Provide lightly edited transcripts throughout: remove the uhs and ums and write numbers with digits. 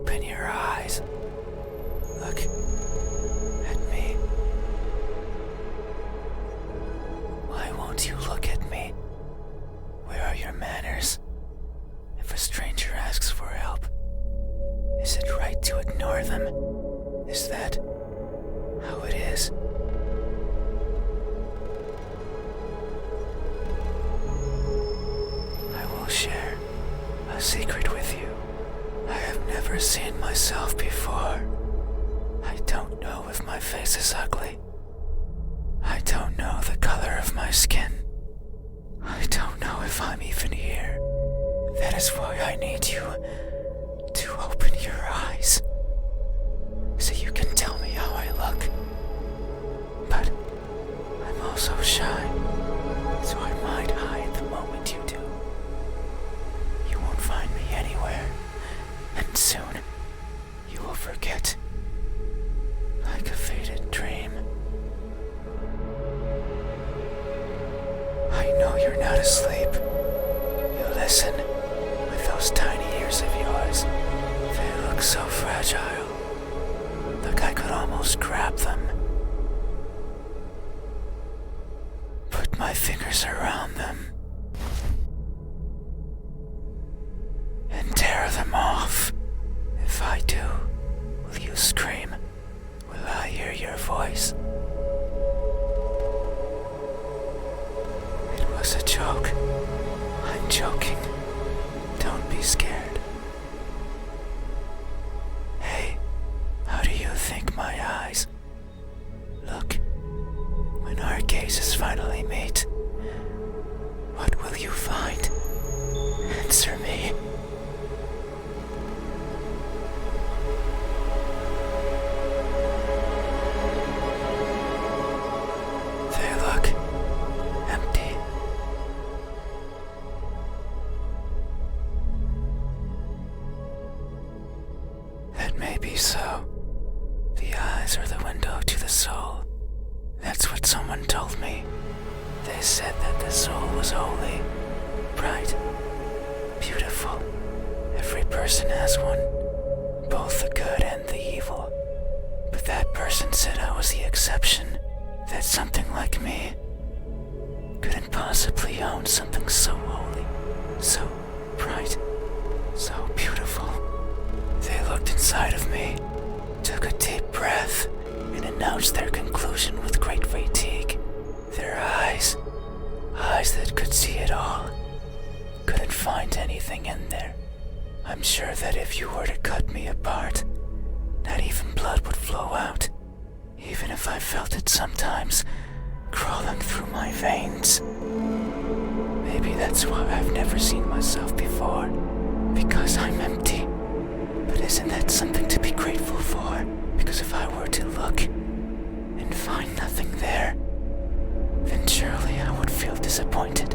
Open your eyes. Look at me. Why won't you look at me? Where are your manners? If a stranger asks for help, is it right to ignore them? Is that how it is? I will share a secret with you. I have never seen myself before. I don't know if my face is ugly. I don't know the color of my skin. I don't know if I'm even here. That is why I need you to open your eyes, so you can tell me how I look. But I'm also shy, so I might hide the moment you do. You won't find me anywhere, and soon you will forget, like a faded dream. I know you're not asleep. You listen with those tiny ears of yours. They look so fragile. Like I could almost grab them. Put my fingers around them and tear them off. If I do, will you scream? Will I hear your voice? It was a joke. I'm joking. Don't be scared. Hey, how do you think my eyes look when our gazes finally meet? What will you find? Answer me. They look empty. That may be so. The eyes are the window to the soul. That's what someone told me. They said that the soul was holy, bright, beautiful. Every person has one, both the good and the evil. But that person said I was the exception, that something like me couldn't possibly own something so holy, so bright, so beautiful. They looked inside of me, took a deep breath, and announced their conclusion with great fatigue. Their eyes that could see it all, couldn't find anything in there. I'm sure that if you were to cut me apart, not even blood would flow out, even if I felt it sometimes crawling through my veins. Maybe that's why I've never seen myself before, because I'm empty. But isn't that something to be grateful for? Because if I were to look and find nothing there, then surely I would feel disappointed.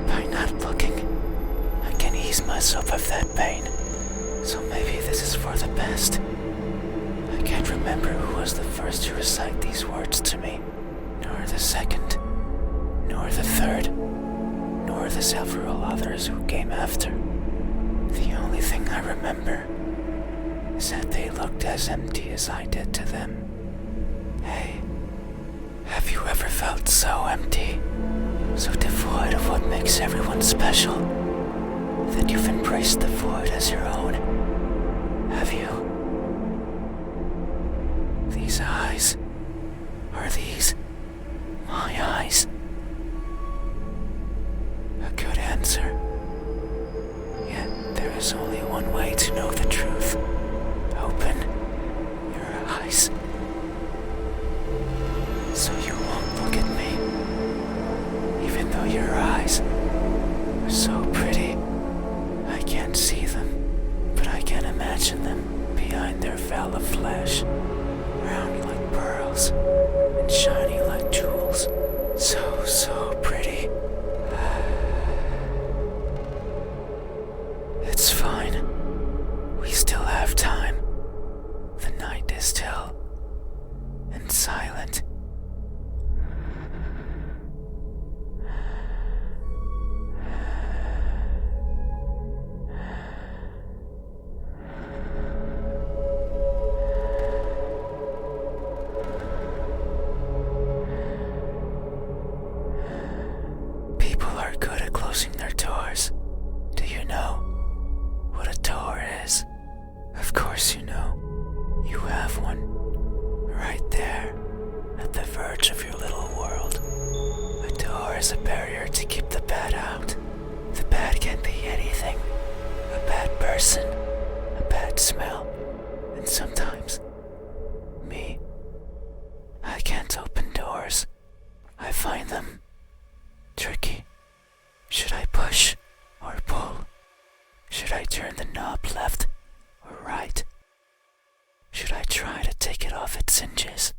By not looking, I can ease myself of that pain. So maybe this is for the best. I can't remember who was the first to recite these words to me, nor the second, nor the third, nor the several others who came after. The only thing I remember is that they looked as empty as I did to them. Hey, have you ever felt so empty, so devoid of what makes everyone special, that you've embraced the void as your own? Have you? These eyes, are these my eyes? A good answer. Yet there is only one way to know the truth. Open your eyes, so you won't look at me. Even though your eyes are so pretty, I can't see them, but I can imagine them behind their veil of flesh, round like pearls and shiny like jewels. So pretty. It's fine. We still have time. The night is still and silent. Of course you know. You have one. Right there, at the verge of your little world. A door is a barrier to keep the bad out. The bad can be anything. A bad person, a bad smell, and sometimes me. I can't open doors. I find them tricky. Should I push or pull? Should I turn the knob left or right? Should I try to take it off its hinges?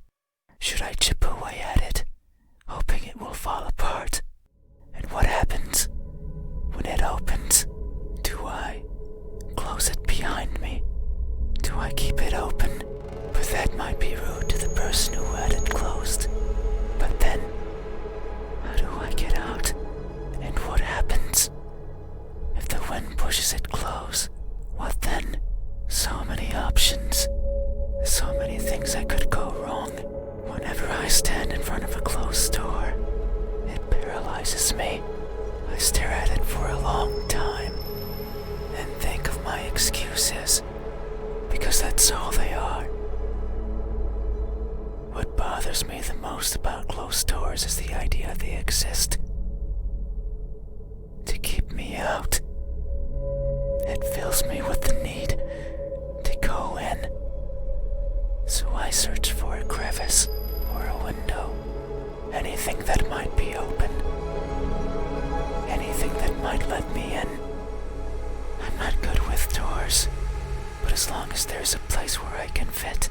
Should I chip away at it, hoping it will fall apart? And what happens when it opens? Do I close it behind me? Do I keep it open? But that might be rude to the person who had it closed. But then, how do I get out? And what happens if the wind pushes it close? What then? So many options. So many things that could go wrong. Whenever I stand in front of a closed door, it paralyzes me. I stare at it for a long time and think of my excuses, because that's all they are. What bothers me the most about closed doors is the idea they exist to keep me out. It fills me with the need to go in. So I search for a crevice or a window, anything that might be open, anything that might let me in. I'm not good with doors, but as long as there's a place where I can fit,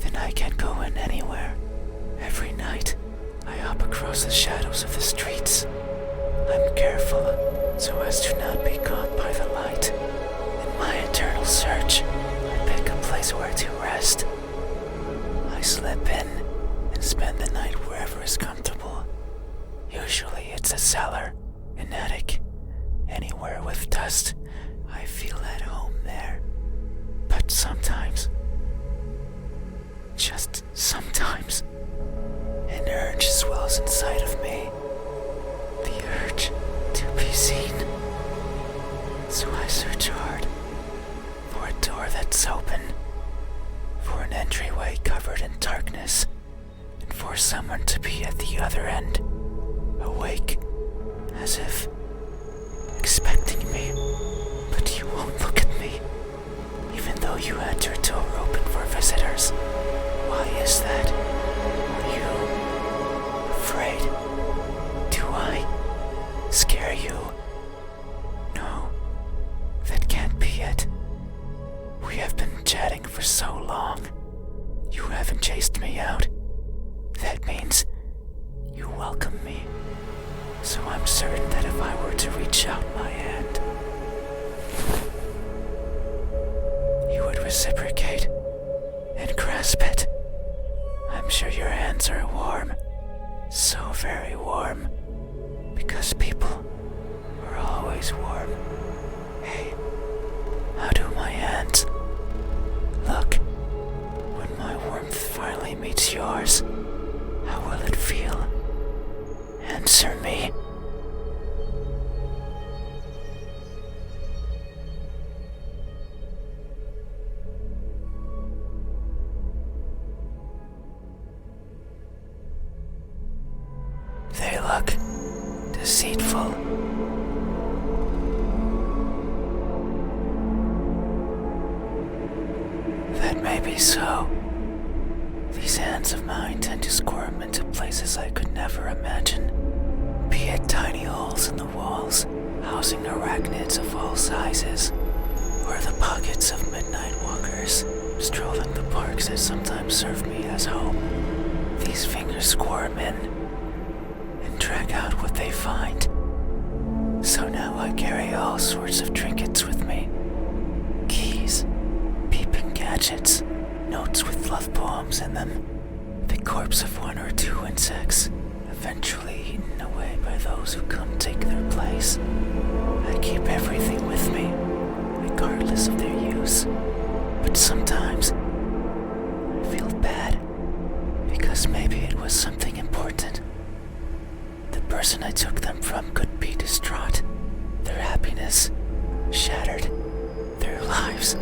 then I can go in anywhere. Every night, I hop across the shadows of the streets. I'm careful so as to not be caught by the light. In my eternal search, I pick a place where to rest. I slip in and spend the night wherever is comfortable. Usually it's a cellar, an attic, anywhere with dust. I feel at home there. But sometimes, just sometimes, an urge swells inside of me. The urge to be seen. So I search hard for a door that's open, for an entryway covered in darkness, and for someone to be at the other end, awake, as if expecting me. But you won't look at me, even though you had your door open for visitors. Why is that? Are you afraid? Do I scare you? No, that can't be it. We have been chatting for so long. You haven't chased me out. That means you welcome me. So I'm certain that if I were to reach out my hand, you would reciprocate and grasp it. I'm sure your hands are warm, so very warm, because people are always warm. Hey, how do my hands look when my warmth finally meets yours? How will it feel? Answer me. They look deceitful. That may be so. These hands of mine tend to squirm into places I could never imagine. Be it tiny holes in the walls, housing arachnids of all sizes, or the pockets of midnight walkers strolling the parks that sometimes serve me as home. These fingers squirm in and drag out what they find. So now I carry all sorts of trinkets with me. Keys, peeping gadgets, notes with love poems in them, the corpse of one or two insects, eventually eaten away by those who come take their place. I keep everything with me, regardless of their use. But sometimes I feel bad, because maybe it was something important. The person I took them from could be distraught, their happiness shattered, their lives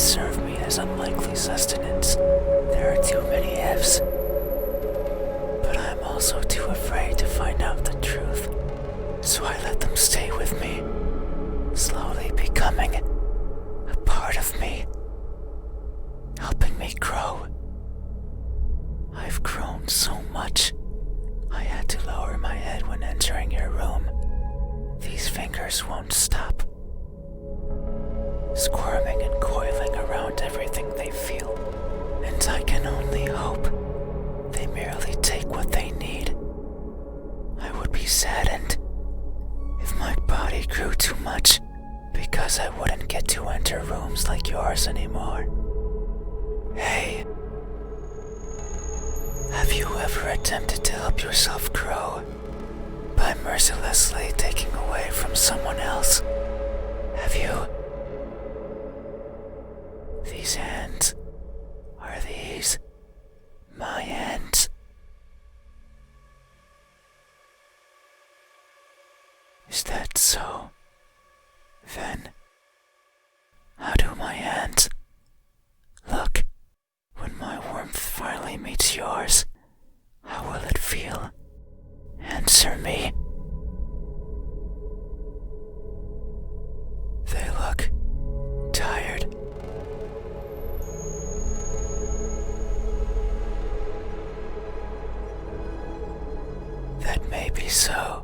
serve me as unlikely sustenance. There are too many ifs. But I'm also too afraid to find out the truth. So I let them stay with me, slowly becoming a part of me, helping me grow. I've grown so much, I had to lower my head when entering your room. These fingers won't stop, squirming and coiling around everything they feel, and I can only hope they merely take what they need. I would be saddened if my body grew too much, because I wouldn't get to enter rooms like yours anymore. Hey, have you ever attempted to help yourself grow by mercilessly taking away from someone else? Have you? These hands, are these my hands? Is that so? Then, how do my hands look when my warmth finally meets yours? How will it feel? Answer me. They look tired. That may be so.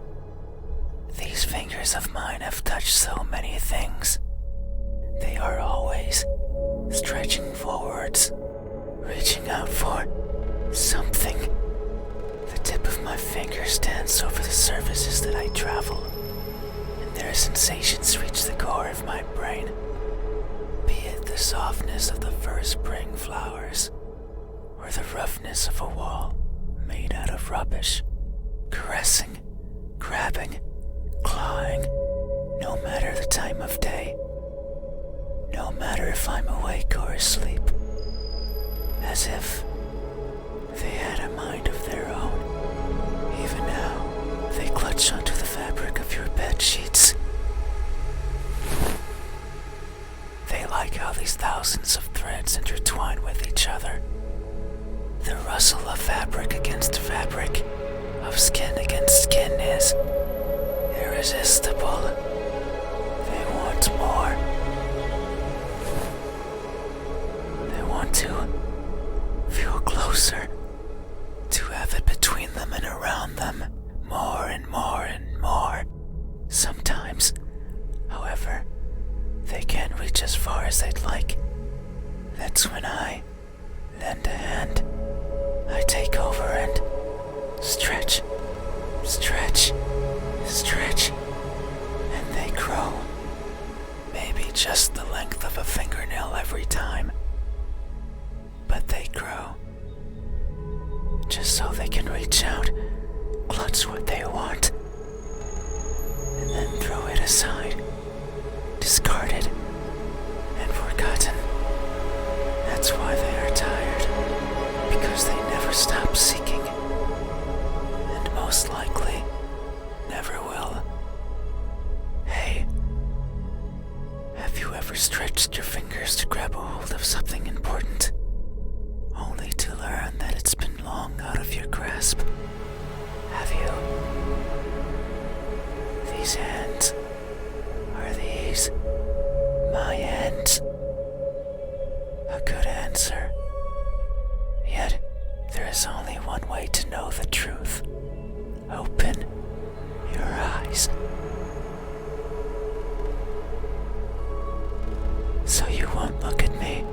These fingers of mine have touched so many things. They are always stretching forwards, reaching out for something. The tip of my finger stands over the surfaces that I travel, and their sensations reach the core of my brain. Be it the softness of the first spring flowers, or the roughness of a wall made out of rubbish. Caressing, grabbing, clawing, no matter the time of day, no matter if I'm awake or asleep, as if they had a mind of their own. Even now, they clutch onto the fabric of your bed sheets. They like how these thousands of threads intertwine with each other. The rustle of fabric against fabric, of skin against skin is irresistible. They want more. They want to feel closer, to have it between them and around them, more and more and more. Sometimes, however, they can't reach as far as they'd like. That's when I lend a hand. I take over and stretch, stretch, stretch, and they grow. Maybe just the length of a fingernail every time. But they grow. Just so they can reach out, clutch what they want, and then throw it aside, discarded, and forgotten. That's why they are tired, because they never stop seeking. And most likely, never will. Hey, have you ever stretched your fingers to grab a hold of something important, only to learn that it's been long out of your grasp? Have you? These hands, are these my hands? A good answer. Yet, there is only one way to know the truth. Open your eyes. So you won't look at me,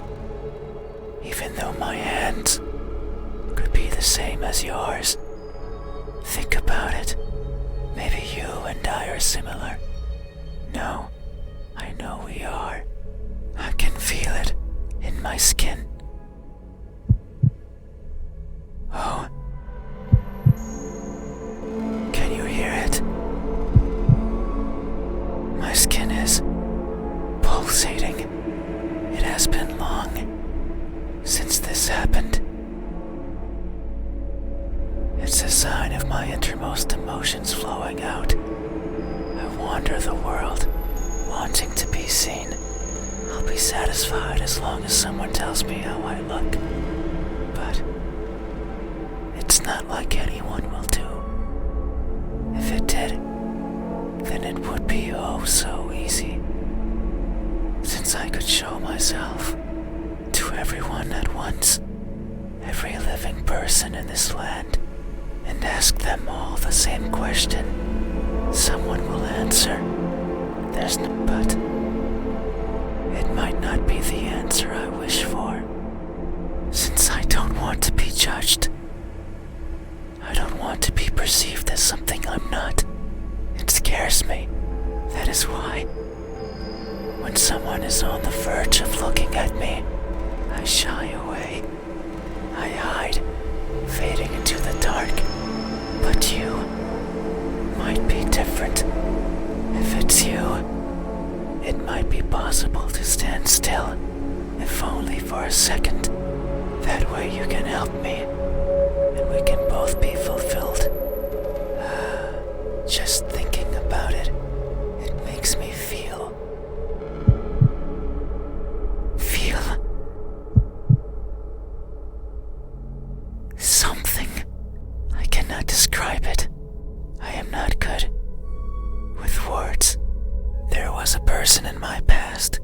even though my hands could be the same as yours. Think about it. Maybe you and I are similar. No, I know we are. I can feel it in my skin. Oh. Can you hear it? My skin is pulsating. It has been long since this happened. It's a sign of my innermost emotions flowing out. I wander the world, wanting to be seen. I'll I'll be satisfied as long as someone tells me how I look. But it's not like anyone will do. If it did, then it would be oh so easy. Since I could show myself to everyone at once, every living person in this land, and ask them all the same question, someone will answer. There's no but. It might not be the answer I wish for, since I don't want to be judged. I don't want to be perceived as something I'm not. It scares me. That is why, when someone is on the verge of looking at me, I shy away. I hide, fading into the dark. But you might be different. If it's you, it might be possible to stand still, if only for a second. That way you can help me, and we can both be fulfilled. Just thinking about it, it makes me feel something. I cannot describe it. I am not good with words. There was a person in my past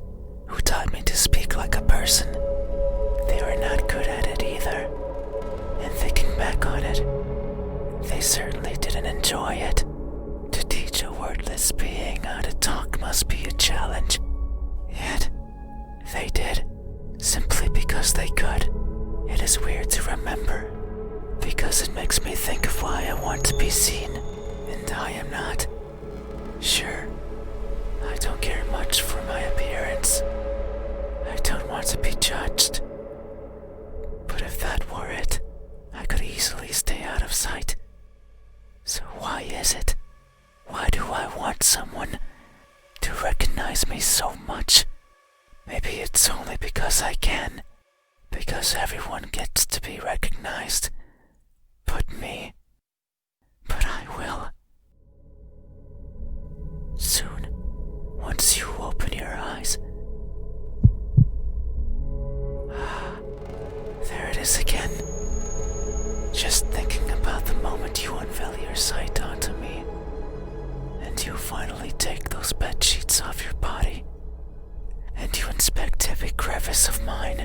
who taught me to speak like a person. They were not good at it either. And thinking back on it, they certainly didn't enjoy it. To teach a wordless being how to talk must be a challenge. Yet, they did, simply because they could. It is weird to remember, because it makes me think of why I want to be seen, and I am not. Sure, I don't care much for my appearance. I don't want to be judged. But if that were it, I could easily stay out of sight. So why is it? Why do I want someone to recognize me so much? Maybe it's only because I can. Because everyone gets to be recognized. But me. But I will. Soon, once you open your eyes. There it is again. Just thinking about the moment you unveil your sight onto me, and you finally take those bed sheets off your body, and you inspect every crevice of mine,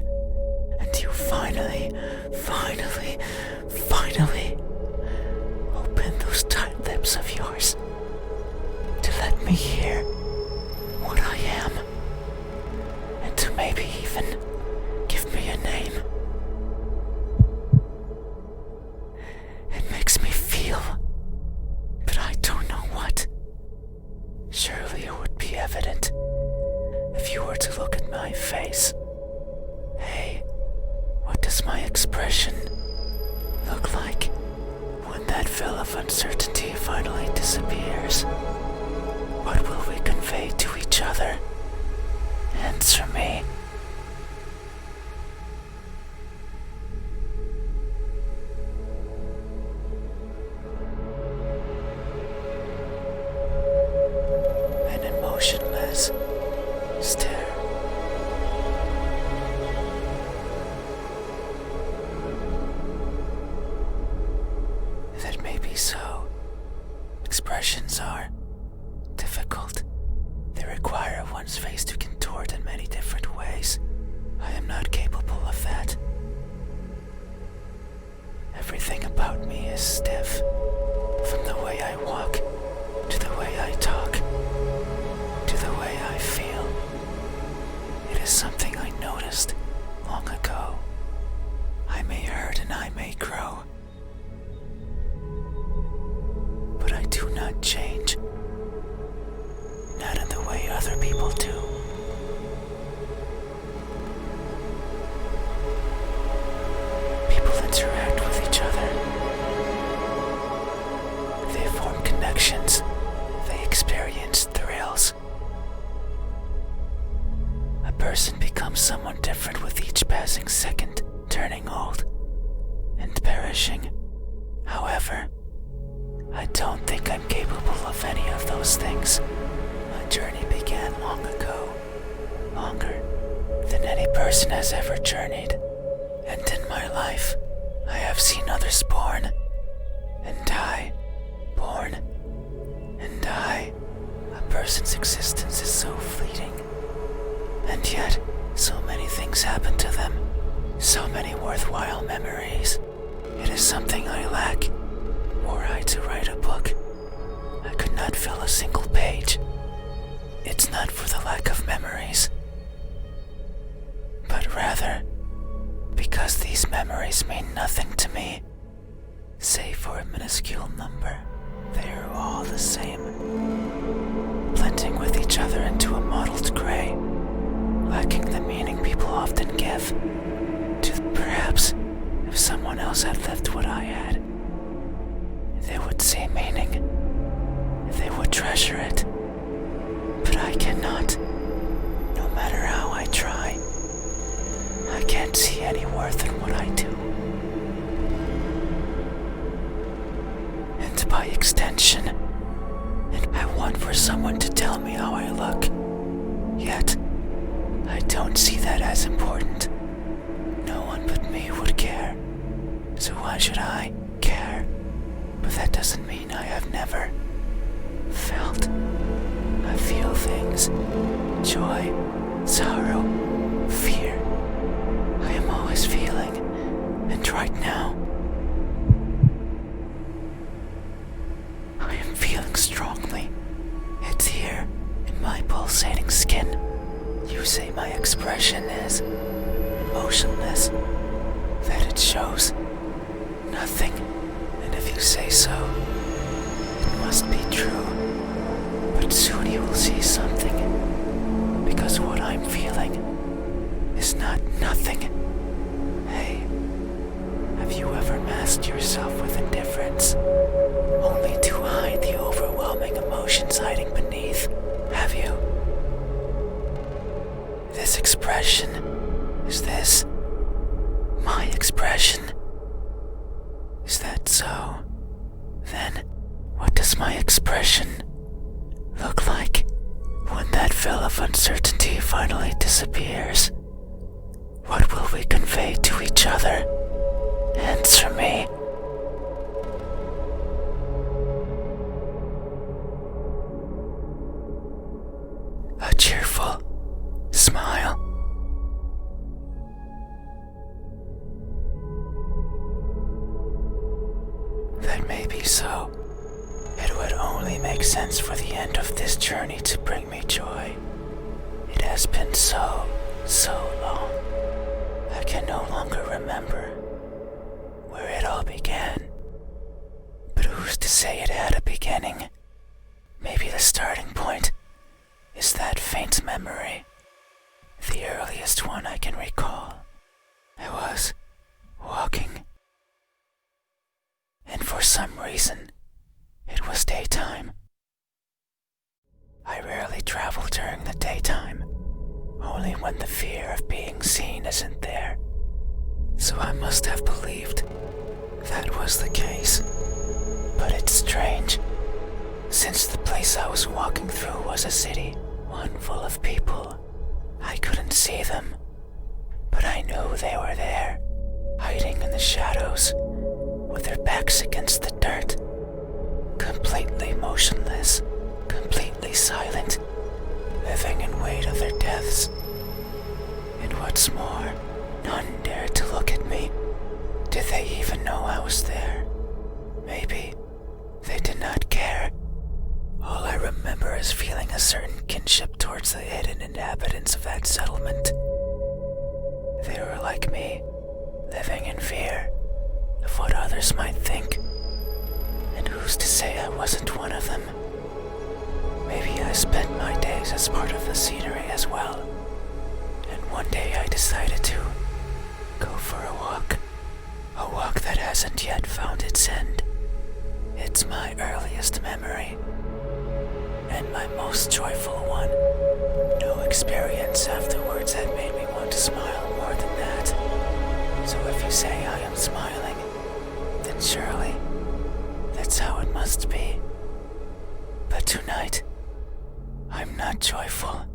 and you finally open those tight lips of yours to let me hear what I am, and to maybe even give me a name. It makes me feel, but I don't know what. Surely it would be evident if you were to look at my face. Hey, what does my expression look like when that veil of uncertainty finally disappears? What will we convey to each other? Answer me. An emotionless stare. That may be so. Expressions are difficult. They require one's face to contort in many different ways. I am not capable of that. Everything about me is stiff, from the way I walk, to the way I talk, to the way I feel. It is something I noticed long ago. I may hurt and I may grow, but I do not change. Not in the way other people do. People interact with each other. They form connections. They experience thrills. A person becomes someone different with each passing second, turning old and perishing. However, I don't think I'm capable of any of those things. My journey began long ago. Longer person has ever journeyed, and in my life, I have seen others born and die, born and die. A person's existence is so fleeting, and yet so many things happen to them, so many worthwhile memories. It is something I lack. Were I to write a book, I could not fill a single page. It's not for the lack of memories, but rather because these memories mean nothing to me, save for a minuscule number. They are all the same, blending with each other into a mottled gray, lacking the meaning people often give to. Perhaps if someone else had lived what I had, they would see meaning, they would treasure it. But I cannot, no matter how I try. I can't see any worth in what I do. And by extension, I want for someone to tell me how I look. Yet, I don't see that as important. No one but me would care. So why should I care? But that doesn't mean I have never felt. I feel things. Joy, sorrow, fear. I am always feeling. And right now, I am feeling strongly. It's here, in my pulsating skin. You say my expression is emotionless, that it shows nothing. And if you say so, it must be true. But soon you will see something, because what I'm feeling is not nothing. Hey, have you ever masked yourself with indifference, only to hide the overwhelming emotions hiding beneath? Have you? This expression, is this my expression? Is that so? Then, what does my expression look like when that veil of uncertainty finally disappears? What will we convey to each other? Answer me. A cheerful smile. That may be so. It would only make sense for the end of this journey to bring me joy. It has been so long. I can no longer remember where it all began. But who's to say it had a beginning? Maybe the starting point is that faint memory, the earliest one I can recall. I was walking, and for some reason, it was daytime. I rarely travel during the daytime, only when the fear of being seen isn't there. So I must have believed that was the case. But it's strange, since the place I was walking through was a city, one full of people. I couldn't see them, but I knew they were there, hiding in the shadows, with their backs against the dirt, completely motionless, completely silent, living in wait of their deaths. And what's more, none dared to look at me. Did they even know I was there? Maybe they did not care. All I remember is feeling a certain kinship towards the hidden inhabitants of that settlement. They were like me, living in fear of what others might think. And who's to say I wasn't one of them? Maybe I spent my days as part of the scenery as well. And one day I decided to go for a walk that hasn't yet found its end. It's my earliest memory, and my most joyful one. No experience afterwards had made me want to smile more than that. So if you say I am smiling, then surely that's how it must be. But tonight, I'm not joyful.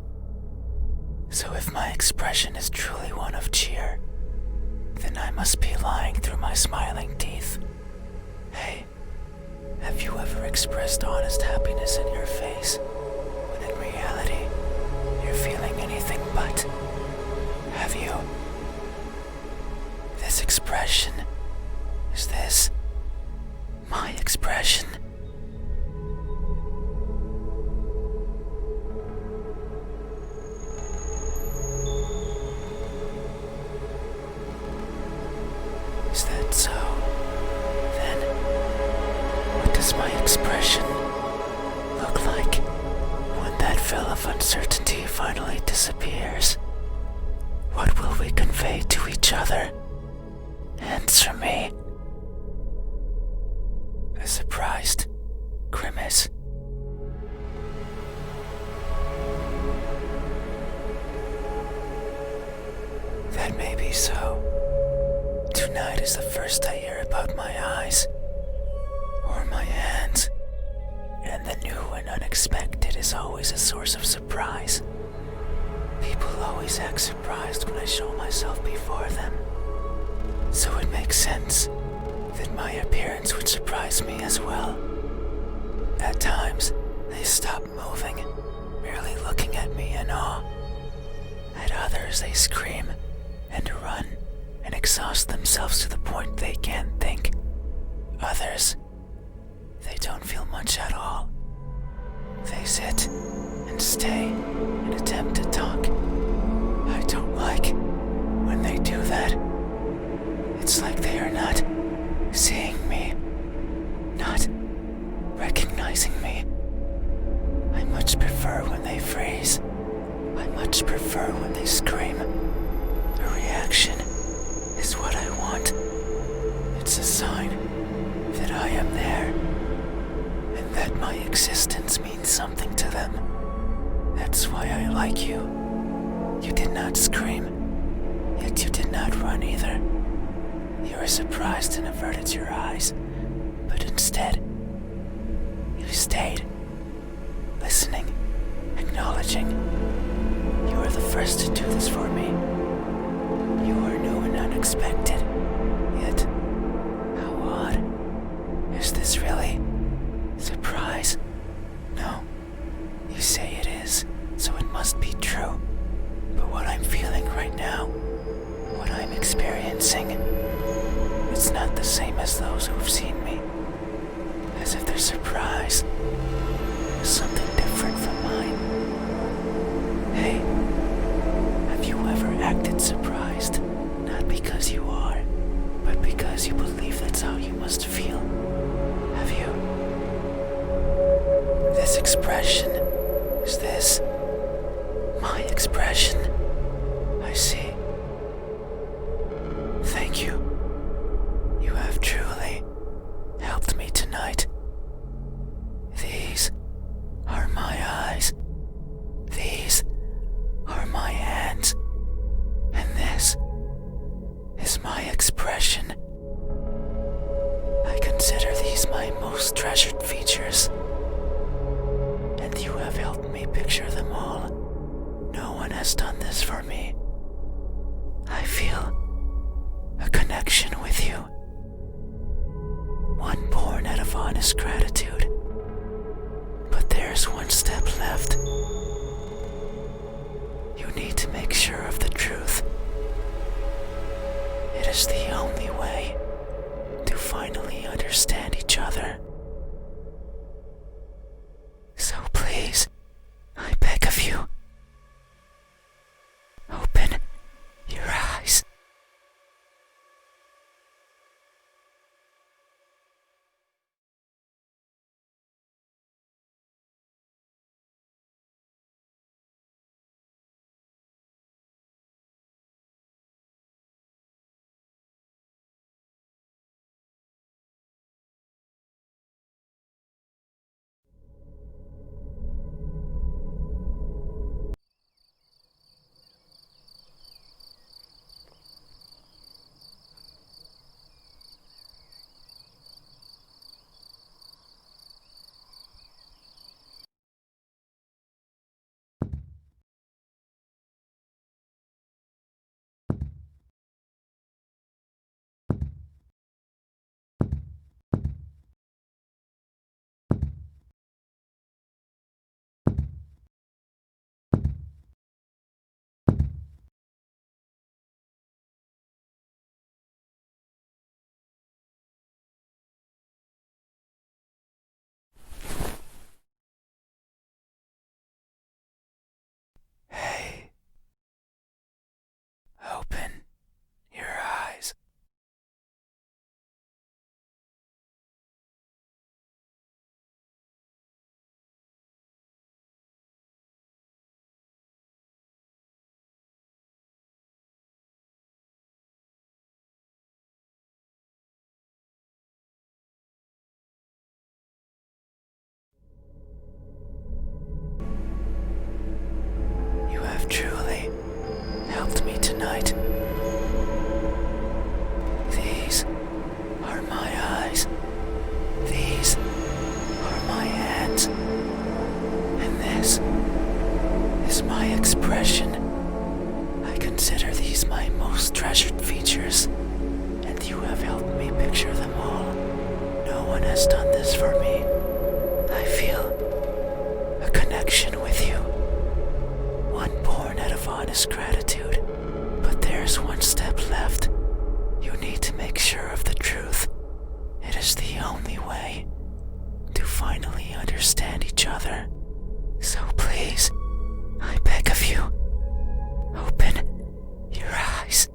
So if my expression is truly one of cheer, then I must be lying through my smiling teeth. Hey, have you ever expressed honest happiness in your face, when in reality, you're feeling anything but? Have you? This expression, is this my expression? Is that so? Then, what does my expression look like when that veil of uncertainty finally disappears? What will we convey to each other? Answer me. A surprised grimace. That may be so. Tonight is the first I hear about my eyes, or my hands, and the new and unexpected is always a source of surprise. People always act surprised when I show myself before them, so it makes sense that my appearance would surprise me as well. At times, they stop moving, merely looking at me in awe. At others, they scream and run and exhaust themselves to the point they can't think. Others, they don't feel much at all. They sit and stay and attempt to talk. I don't like when they do that. It's like they are not seeing me, not recognizing me. I much prefer when they freeze. I much prefer when they scream. A reaction is what I want. It's a sign that I am there, and that my existence means something to them. That's why I like you. You did not scream, yet you did not run either. You were surprised and averted your eyes, but instead, you stayed, listening, acknowledging. You were the first to do this for me. You are new and unexpected, yet how odd. Is this really surprise? No, you say it is, so it must be true. But what I'm feeling right now, what I'm experiencing, it's not the same as those who've seen me. As if their surprise is something different from mine. Hey, have you ever acted surprised? Not because you are, but because you believe that's how you must feel. Have you? This expression, is this my expression? I see. Thank you. You have truly helped me tonight. These are my eyes. These are my hands. And this is my expression. I consider these my most treasured features. And you have helped me picture them all. No one has done this for me. I feel a connection with you. One born out of honest gratitude. But there's one step left. You need to make sure of the truth. It is the only way to finally understand each other. So please, I beg of you, open your eyes. right. These are my eyes. These are my hands. And this is my expression. I consider these my most treasured features, and you have helped me picture them all. No one has done this for me. I feel a connection with you, one born out of honest gratitude. But there's one step left. You need to make sure of the truth. It is the only way to finally understand each other. So please, I beg of you, open your eyes.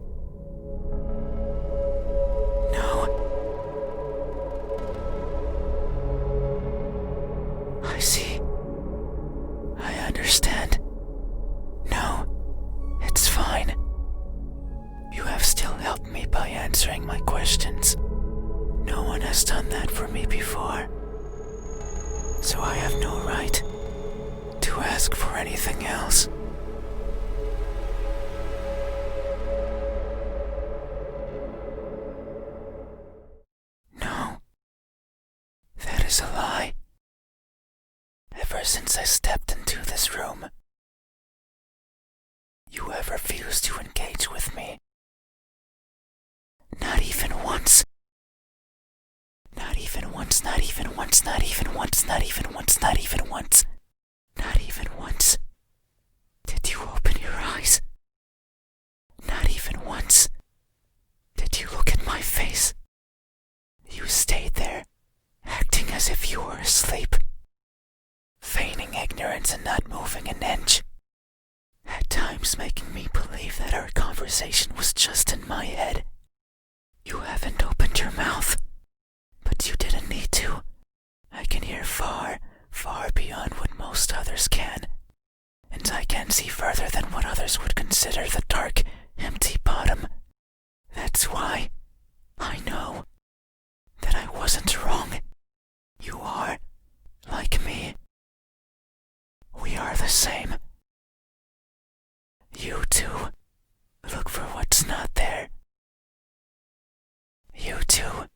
No. I see. I understand. No, it's fine. You have still helped me by answering my questions. No one has done that for me before. So I have no right to ask for anything else. No, that is a lie. Ever since I stepped into this room, you have refused to engage with me. Not even once. Not even once, not even once, not even once, not even once, not even once. Not even once did you open your eyes. Not even once did you look at my face. You stayed there, acting as if you were asleep, feigning ignorance and not moving an inch, at times making me believe that our conversation was just in my head. You haven't opened your mouth, but you didn't need to. I can hear far, far beyond what most others can, and I can see further than what others would consider the dark, empty bottom. That's why I know that I wasn't wrong. You are like me. We are the same. You too look for what's not there. You too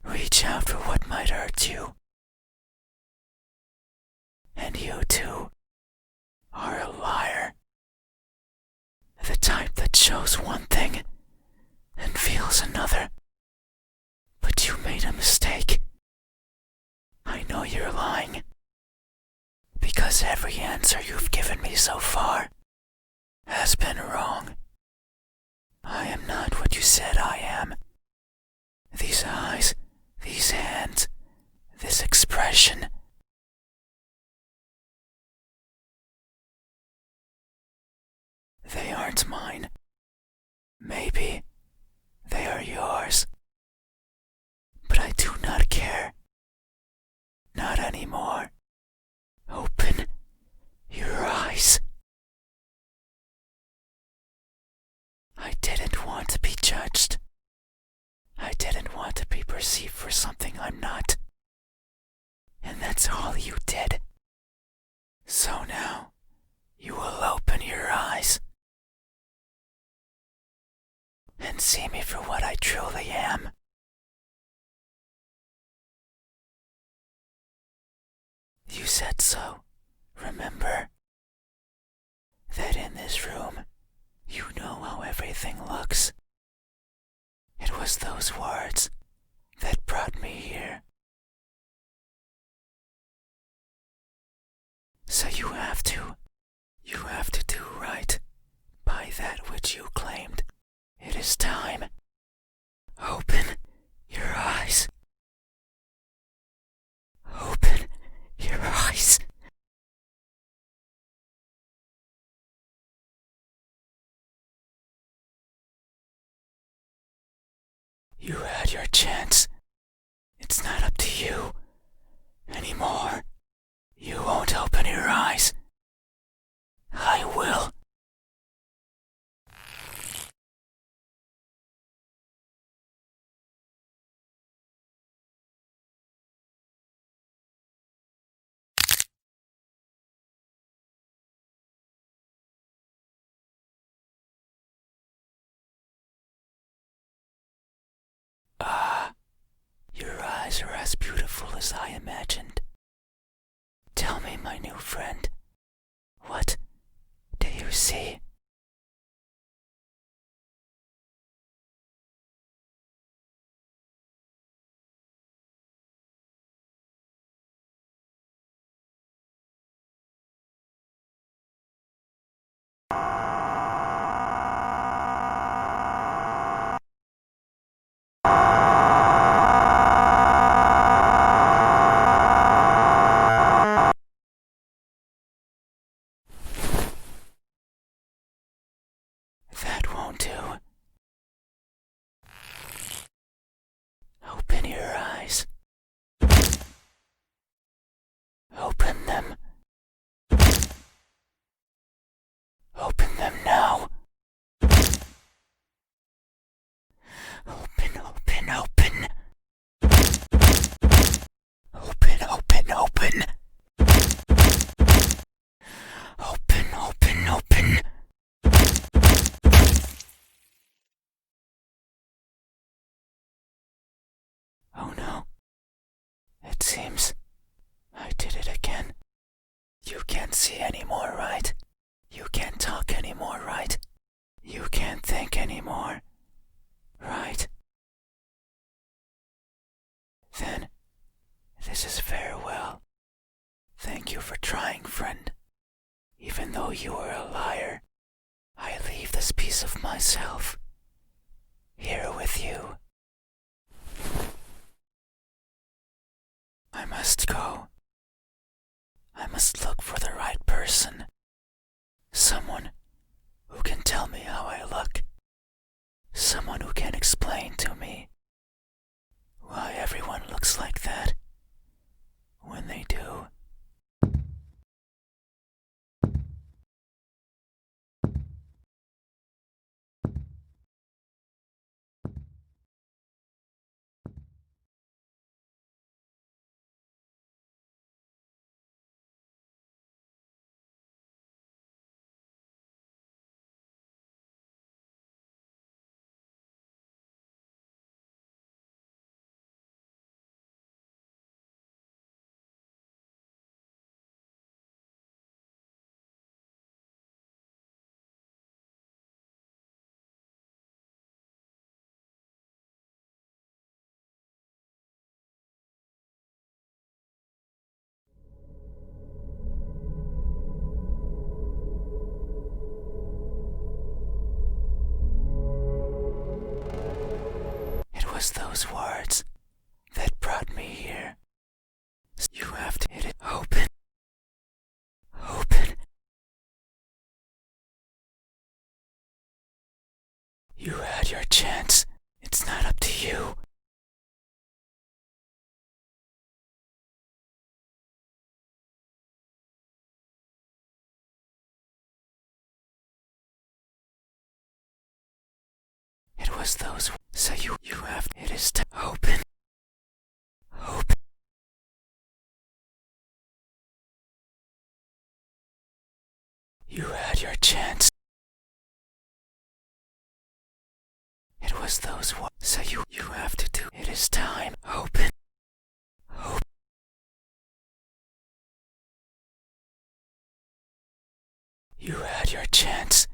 reach out for what might hurt you. And you too are a liar. The type that shows one thing and feels another. But you made a mistake. I know you're lying. Because every answer you've given me so far has been wrong. I am not what you said I am. These eyes, these hands, this expression. They aren't mine. Maybe they are yours. But I do not care. Not anymore. Open your eyes. I didn't want to be judged. I didn't want to be perceived for something I'm not. And that's all you did. So now, you will open your eyes and see me for what I truly am. You said so, remember? That in this room, you know how everything looks. It was those words that brought me here. So you have to do right by that which you claimed. It is time. Open your eyes. Open your eyes. You had your chance. It's not up to you anymore. You won't open your eyes. I will. can't see anymore, right? You can't talk anymore, right? You can't think anymore, right? Then, this is farewell. Thank you for trying, friend. Even though you are a liar, I leave this piece of myself here with you. I must go. I must look for the right person. Someone who can tell me how I look. Someone who can explain to me why everyone looks like that when they do. It was those words that brought me here. You have to hit it open. Open. You had your chance. It's not up to you. It was those. So you have. It is to open. Open. You had your chance. It was those. So you have to do. It is time. Open. Open. You had your chance.